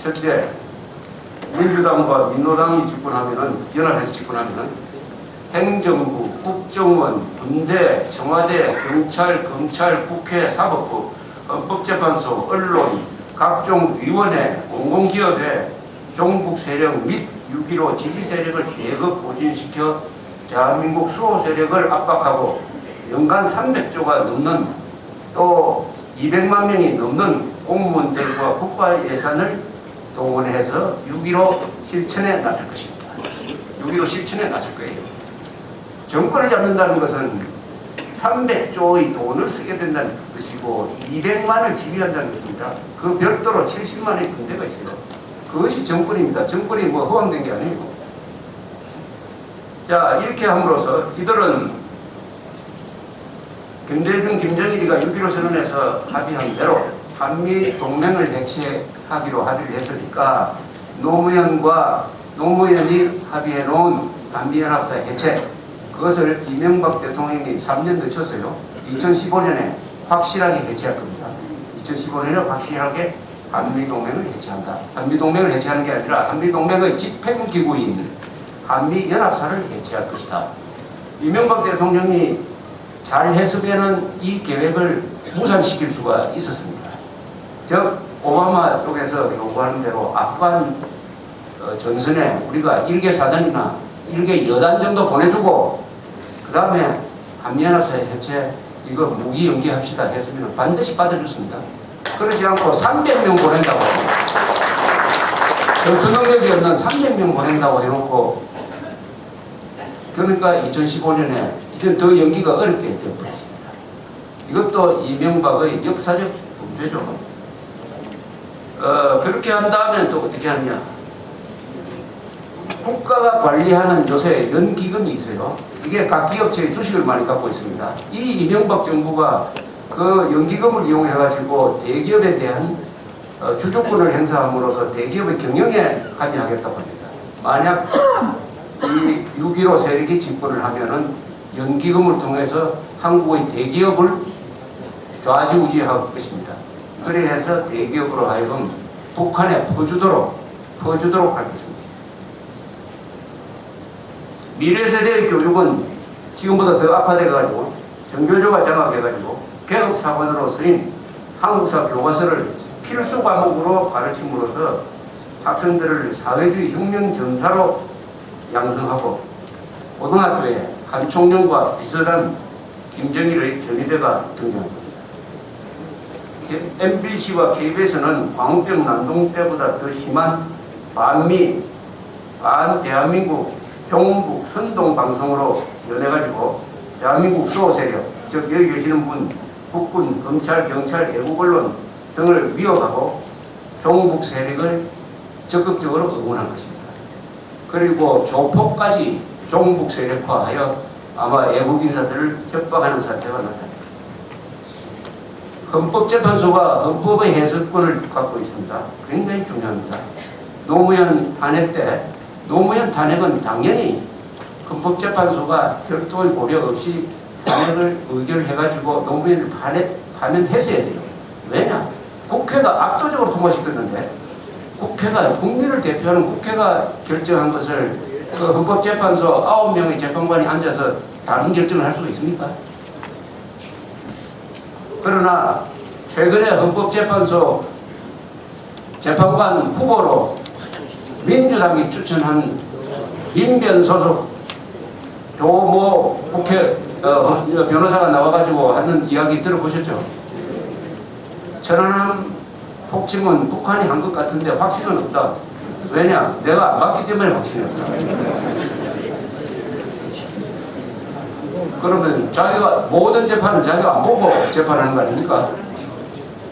첫째, 민주당과 민노당이 집권하면은, 연합해서 집권하면은 행정부, 국정원, 군대, 청와대, 경찰, 검찰, 국회, 사법부, 헌법재판소, 언론, 각종 위원회, 공공기업에 종북 세력 및 6.15 지지 세력을 대거 보진시켜 대한민국 수호 세력을 압박하고 연간 300조가 넘는 또 200만 명이 넘는 공무원들과 국가 예산을 동원해서 6.15 실천에 나설 것입니다. 6.15 실천에 나설 거예요. 정권을 잡는다는 것은 300조의 돈을 쓰게 된다는 것이고 200만을 지휘한다는 것입니다. 그 별도로 70만의 군대가 있어요. 그것이 정권입니다. 정권이 뭐 허황된 게 아니고. 자, 이렇게 함으로써 이들은 김대중, 김정일이가 6.15 선언에서 합의한 대로 한미 동맹을 해체하기로 합의를 했으니까 노무현이 합의해 놓은 한미연합사 해체, 그것을 이명박 대통령이 3년 늦췄어요. 2015년에 확실하게 해체할 겁니다. 2015년에 확실하게 한미동맹을 해체한다. 한미동맹을 해체하는 게 아니라 한미동맹의 집행기구인 한미연합사를 해체할 것이다. 이명박 대통령이 잘 했으면 이 계획을 무산시킬 수가 있었습니다. 즉 오바마 쪽에서 요구하는 대로 아프간 전선에 우리가 1개 사단이나 1개 여단 정도 보내주고 그 다음에 한미연합사 해체 이거 무기 연기합시다 했으면 반드시 받아줬습니다. 그러지 않고 300명 보낸다고 전투 능력이 없는 300명 보낸다고 해놓고 그러니까 2015년에 이제 더 연기가 어렵게 되어버렸습니다. 이것도 이명박의 역사적 범죄죠. 그렇게 한 다음에 또 어떻게 하느냐. 국가가 관리하는 요새 연기금이 있어요. 이게 각 기업체의 주식을 많이 갖고 있습니다. 이 이명박 정부가 그 연기금을 이용해가지고 대기업에 대한 주주권을 행사함으로써 대기업의 경영에 관여하겠다고 합니다. 만약 이 6.15 세력이 집권을 하면은 연기금을 통해서 한국의 대기업을 좌지우지할 것입니다. 그래서 대기업으로 하여금 북한에 퍼주도록 할 것입니다. 미래 세대의 교육은 지금보다 더 악화돼가지고 정교조가 장악해가지고 개혁사관으로 쓰인 한국사 교과서를 필수 과목으로 가르침으로써 학생들을 사회주의 혁명 전사로 양성하고 고등학교에 한 총령과 비슷한 김정일의 전위대가 등장합니다. MBC와 KBS는 광우병 난동 때보다 더 심한 반미, 반대한민국 종북 선동 방송으로 연해가지고 대한민국 수호 세력, 즉 여기 계시는 분, 국군, 검찰, 경찰, 애국 언론 등을 위협하고 종북 세력을 적극적으로 응원한 것입니다. 그리고 조폭까지 종북 세력화하여 아마 애국 인사들을 협박하는 사태가 나타납니다. 헌법재판소가 헌법의 해석권을 갖고 있습니다. 굉장히 중요합니다. 노무현 탄핵 때 노무현 탄핵은 당연히 헌법재판소가 별도의 고려 없이 탄핵을 의결해가지고 노무현을 파면했어야 돼요. 왜냐? 국회가 압도적으로 통과시켰는데 국회가 국민을 대표하는 국회가 결정한 것을 그 헌법재판소 9명의 재판관이 앉아서 다른 결정을 할 수가 있습니까? 그러나 최근에 헌법재판소 재판관 후보로 민주당이 추천한 민변 소속 조모 국회 변호사가 나와가지고 하는 이야기 들어보셨죠? 천안함 폭침은 북한이 한 것 같은데 확신은 없다. 왜냐? 내가 안 봤기 때문에 확신이 없다. 그러면 자기가 모든 재판은 자기가 안 보고 재판하는 거 아닙니까?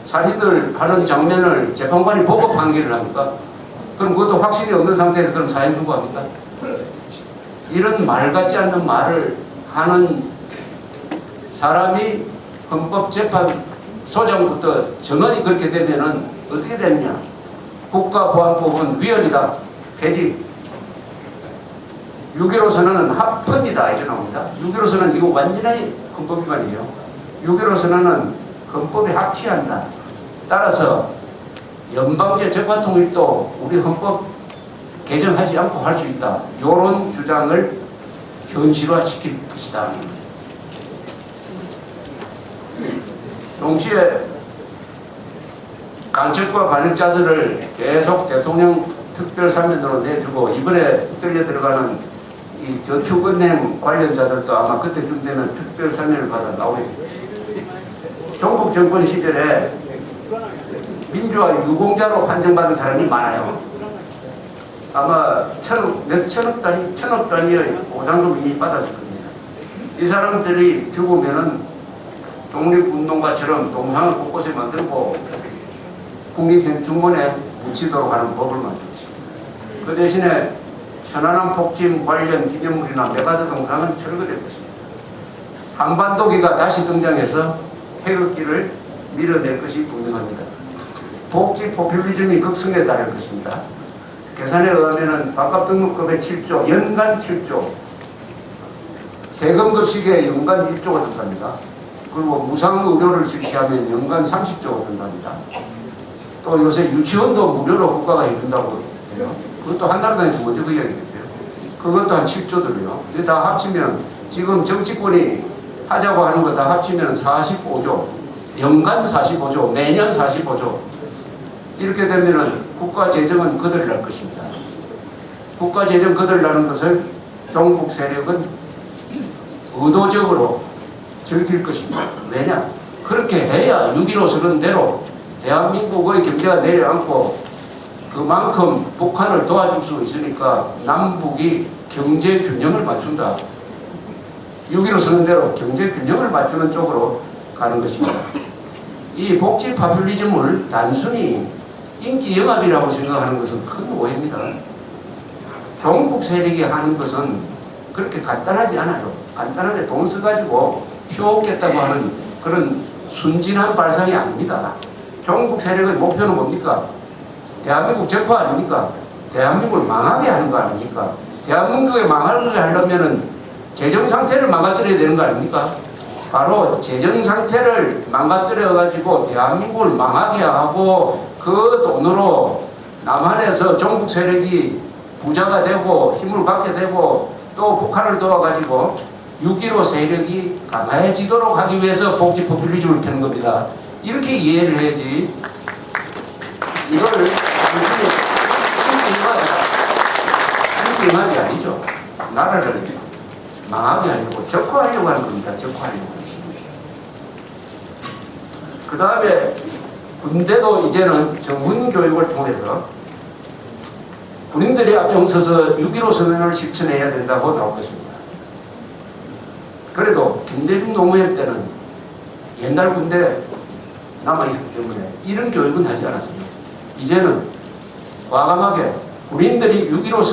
살인을 하는 장면을 재판관이 보고 판결을 합니까? 그럼 그것도 확신이 없는 상태에서 그럼 사형 선고합니까? 이런 말 같지 않는 말을 하는 사람이 헌법재판소장부터 전원이 그렇게 되면은 어떻게 되느냐? 국가보안법은 위헌이다. 폐지. 6.15 선언은 합헌이다. 이렇게 나옵니다. 6.15 선언은 이거 완전히 헌법 위반이죠. 6.15 선언은 헌법에 합치한다. 따라서 연방제 적화통일도 우리 헌법 개정하지 않고 할 수 있다. 이런 주장을 현실화시킬 것이다. 동시에 간첩과 관련자들을 계속 대통령 특별사면으로 내주고 이번에 떨려 들어가는 이 저축은행 관련자들도 아마 그때쯤 되면 특별사면을 받아 나오겠죠. 종북 정권 시절에 민주화 유공자로 판정받은 사람이 많아요. 아마 천억 단위의 보상금 이미 받았을 겁니다. 이 사람들이 죽으면은 독립운동가처럼 동상을 곳곳에 만들고 국립현충원에 묻히도록 하는 법을 만들었습니다. 그 대신에 천안함 폭침 관련 기념물이나 메가드 동상은 철거될 것입니다. 한반도기가 다시 등장해서 태극기를 밀어낼 것이 분명합니다. 복지 포퓰리즘이 극성에 달할 것입니다. 계산에 의하면 밥값 등록금의 7조, 연간 7조, 세금급식에 연간 1조가 든답니다. 그리고 무상의료를 실시하면 연간 30조가 든답니다. 또 요새 유치원도 무료로 국가가 해준다고 해요. 그것도 한나라당에서 먼저 그 이야기 했어요. 그것도 한 7조 들어요. 이거 다 합치면 지금 정치권이 하자고 하는 거 다 합치면 45조, 연간 45조, 매년 45조. 이렇게 되면은 국가 재정은 거덜날 것입니다. 국가 재정 거덜나는 것을 종북 세력은 의도적으로 즐길 것입니다. 왜냐? 그렇게 해야 6.15 선언대로 대한민국의 경제가 내려앉고 그만큼 북한을 도와줄 수 있으니까 남북이 경제 균형을 맞춘다. 6.15 선언대로 경제 균형을 맞추는 쪽으로 가는 것입니다. 이 복지 파퓰리즘을 단순히 인기 영합이라고 생각하는 것은 큰 오해입니다. 종북 세력이 하는 것은 그렇게 간단하지 않아요. 간단하게 돈 써가지고 표 얻겠다고 하는 그런 순진한 발상이 아닙니다. 종북 세력의 목표는 뭡니까? 대한민국 적화 아닙니까? 대한민국을 망하게 하는 거 아닙니까? 대한민국에 망하게 하려면은 재정 상태를 망가뜨려야 되는 거 아닙니까? 바로 재정 상태를 망가뜨려 가지고 대한민국을 망하게 하고 그 돈으로 남한에서 종북 세력이 부자가 되고 힘을 갖게 되고 또 북한을 도와가지고 6.15 세력이 강해지도록 하기 위해서 복지 포퓰리즘을 펴는 겁니다. 이렇게 이해를 해야지 이걸 단순히 임하지 아니죠. 나라를 망하게 하려고 적화하려고 하는 겁니다. 적화하려고 하는 것입니다. 그 다음에 군대도 이제는 전문 교육을 통해서 군인들이 앞장서서 6.15 선언을 실천해야 된다고 나올 것입니다. 그래도 김대중 노무현 때는 옛날 군대 남아있었기 때문에 이런 교육은 하지 않았습니다. 이제는 과감하게 군인들이 6.15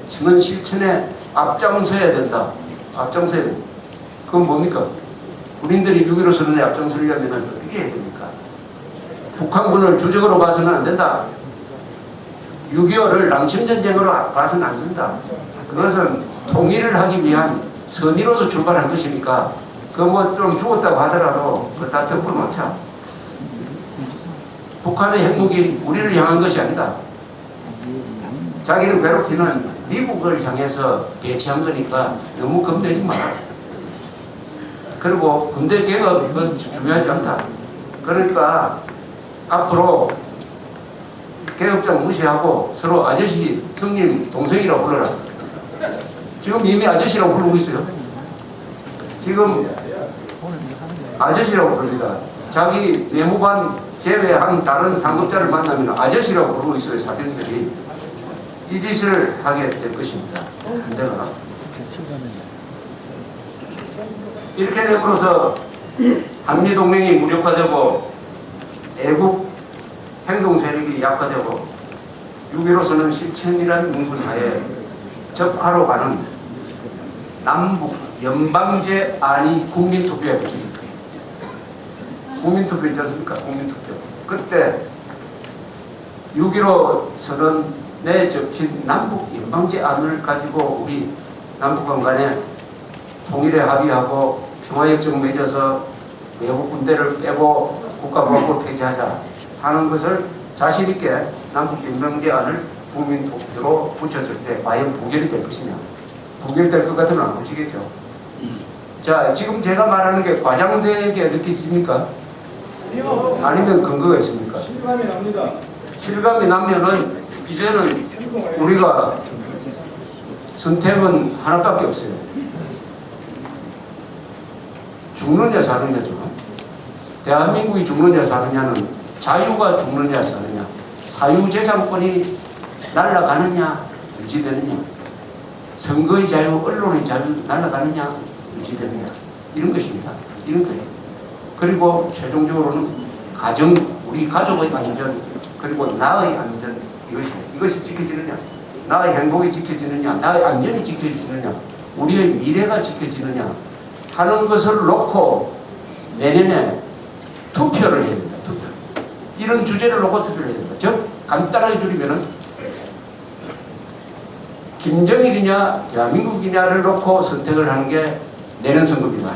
선언 실천에 앞장서야 된다. 앞장서야 된다. 그건 뭡니까? 군인들이 6.15 선언에 앞장서려면 어떻게 해야 됩니까? 북한군을 주적으로 봐서는 안 된다. 6.25를 낭침전쟁으로 봐서는 안 된다. 그것은 통일을 하기 위한 선의로서 출발한 것이니까 그 뭐 좀 죽었다고 하더라도 그거 다 덮어놓자. 북한의 핵무기 우리를 향한 것이 아니다. 자기를 괴롭히는 미국을 향해서 배치한 거니까 너무 겁내지 마라. 그리고 군대 개혁은 중요하지 않다. 그러니까 앞으로 개혁장 무시하고 서로 아저씨, 형님, 동생이라고 불러라. 지금 이미 아저씨라고 부르고 있어요. 지금 아저씨라고 부릅니다. 자기 내무반 제외한 다른 상급자를 만나면 아저씨라고 부르고 있어요. 사병들이. 이 짓을 하게 될 것입니다. 군대가. 이렇게 됨으로써 한미동맹이 무력화되고 애국 행동 세력이 약화되고 6.15 선언 실천이라는 문구하에 적화로 가는 남북 연방제 안이 국민투표에 붙여질 거예요. 국민투표 있지 않습니까? 국민투표. 그때 6.15 선언에 적힌 남북 연방제 안을 가지고 우리 남북한 간에 통일에 합의하고 평화협정 맺어서 외국 군대를 빼고 국가보안법을 폐지하자 하는 것을 자신 있게 남북연맹제안을 국민 투표로 붙였을 때 과연 부결이 될 것이냐. 부결될 것 같으면 안 붙이겠죠. 자, 지금 제가 말하는 게 과장되게 느껴집니까? 아니면 근거가 있습니까? 실감이 납니다. 실감이 나면은 이제는 우리가 선택은 하나밖에 없어요. 죽느냐 사느냐죠. 대한민국이 죽느냐 사느냐는 자유가 죽느냐 사느냐, 사유재산권이 날아가느냐 유지되느냐, 선거의 자유, 언론의 자유 날아가느냐 유지되느냐, 이런 것입니다. 이런 거예요. 그리고 최종적으로는 가정, 우리 가족의 안전, 그리고 나의 안전, 이것이 지켜지느냐, 나의 행복이 지켜지느냐, 나의 안전이 지켜지느냐, 우리의 미래가 지켜지느냐 하는 것을 놓고 내년에 투표를 해야 된다. 투표. 이런 주제를 놓고 투표를 해야 된다. 즉 간단하게 줄이면은 김정일이냐 대한민국이냐를 놓고 선택을 하는 게 내년 선거입니다.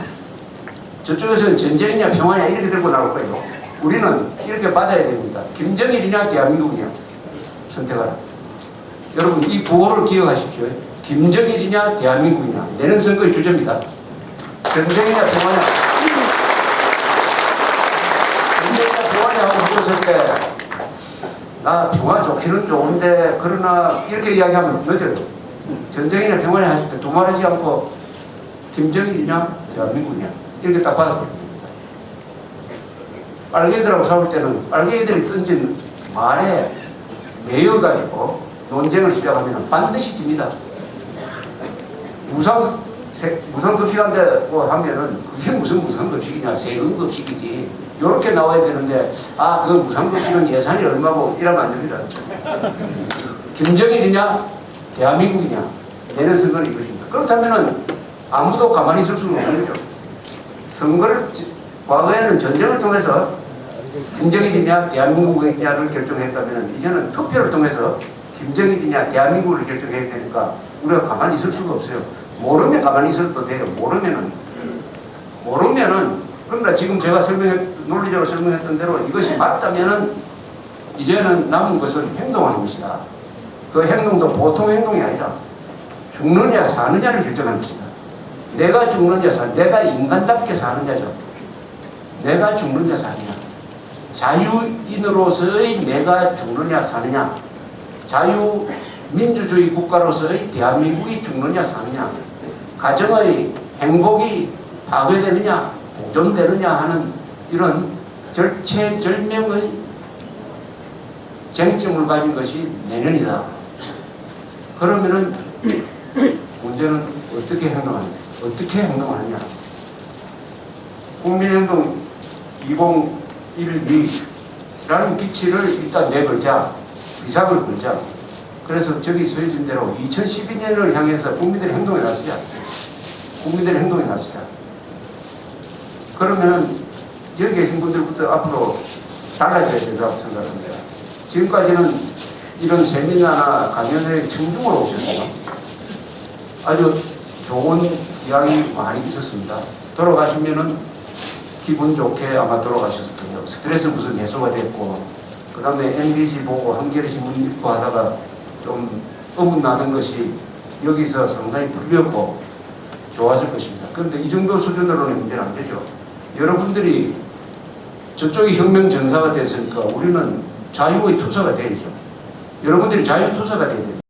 저쪽에서는 전쟁이냐 평화냐 이렇게 들고 나올 거예요. 우리는 이렇게 받아야 됩니다. 김정일이냐 대한민국이냐 선택하라. 여러분 이 구호를 기억하십시오. 김정일이냐 대한민국이냐 내년 선거의 주제입니다. 전쟁이냐 평화냐, 전쟁이냐 평화냐 하고 물었을 때 나 평화 좋기는 좋은데 그러나 이렇게 이야기하면 늦어요. 전쟁이냐 평화냐 하실 때 두말하지 않고 김정일이냐 대한민국이냐 이렇게 딱 받아버립니다. 빨개들하고 싸울 때는 빨개들이 던진 말에 매여가지고 논쟁을 시작하면 반드시 집니다. 무상급식한테 하면은 그게 무슨 무상급식이냐, 세금급식이지. 이렇게 나와야 되는데, 아, 그 무상급식은 예산이 얼마고 이러면 안 됩니다. 김정일이냐, 대한민국이냐, 내년 선거는 이것입니다. 그렇다면은 아무도 가만히 있을 수는 없는 거죠. 선거를, 과거에는 전쟁을 통해서 김정일이냐, 대한민국이냐를 결정했다면, 이제는 투표를 통해서 김정일이냐, 대한민국을 결정해야 되니까 우리가 가만히 있을 수가 없어요. 모르면 가만히 있어도 돼요. 모르면은, 그러나 지금 제가 논리적으로 설명했던 대로 이것이 맞다면은 이제는 남은 것은 행동하는 것이다. 그 행동도 보통 행동이 아니라 죽느냐 사느냐를 결정하는 것이다. 내가 죽느냐 내가 인간답게 사느냐죠. 내가 죽느냐 사느냐. 자유인으로서의 내가 죽느냐 사느냐. 자유민주주의 국가로서의 대한민국이 죽느냐 사느냐. 가정의 행복이 파괴되느냐 보존되느냐 하는 이런 절체절명의 쟁점을 가진 것이 내년이다. 그러면은 문제는 어떻게 행동하느냐. 국민행동 2012라는 기치를 일단 내걸자. 비상을 걸자. 그래서 저기 서해진 대로 2012년을 향해서 국민들의 행동에 나서자. 그러면 여기 계신 분들부터 앞으로 달라져야 된다고 생각합니다. 지금까지는 이런 세미나나 강연에 청중으로 오셨어요. 아주 좋은 이야기 많이 있었습니다. 돌아가시면은 기분 좋게 아마 돌아가셨을 거예요. 스트레스 무슨 해소가 됐고, 그 다음에 MBC 보고 한겨레 신문 읽고 하다가 좀 어긋나던 것이 여기서 상당히 풀렸고 좋았을 것입니다. 그런데 이 정도 수준으로는 문제는 안 되죠. 여러분들이 저쪽이 혁명 전사가 됐으니까 우리는 자유의 투사가 되야죠. 여러분들이 자유 투사가 돼야 돼요.